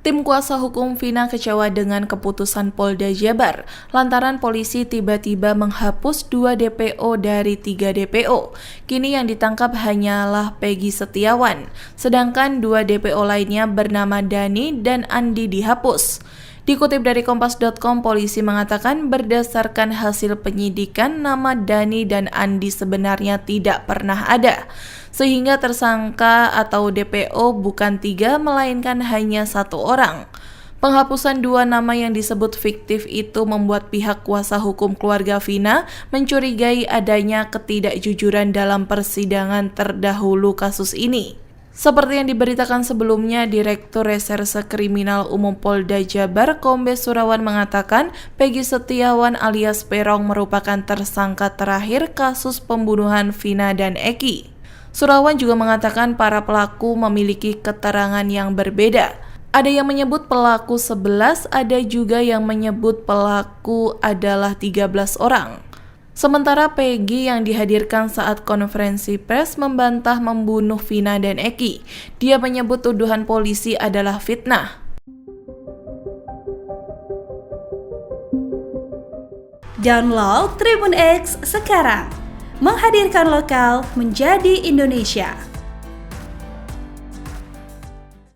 Tim kuasa hukum Vina kecewa dengan keputusan Polda Jabar lantaran polisi tiba-tiba menghapus 2 DPO dari 3 DPO. Kini yang ditangkap hanyalah Peggy Setiawan, sedangkan 2 DPO lainnya bernama Dani dan Andi dihapus. Dikutip dari Kompas.com, polisi mengatakan berdasarkan hasil penyidikan nama Dani dan Andi sebenarnya tidak pernah ada, sehingga tersangka atau DPO bukan 3 melainkan hanya 1 orang. Penghapusan 2 nama yang disebut fiktif itu membuat pihak kuasa hukum keluarga Vina mencurigai adanya ketidakjujuran dalam persidangan terdahulu kasus ini. Seperti yang diberitakan sebelumnya, Direktur Reserse Kriminal Umum Polda Jabar, Kombes Surawan mengatakan Peggy Setiawan alias Peron merupakan tersangka terakhir kasus pembunuhan Vina dan Eki. Surawan juga mengatakan para pelaku memiliki keterangan yang berbeda. Ada yang menyebut pelaku 11, ada juga yang menyebut pelaku adalah 13 orang. Sementara Peggy yang dihadirkan saat konferensi pers membantah membunuh Vina dan Eki. Dia menyebut tuduhan polisi adalah fitnah. Download Tribun X sekarang, menghadirkan lokal menjadi Indonesia.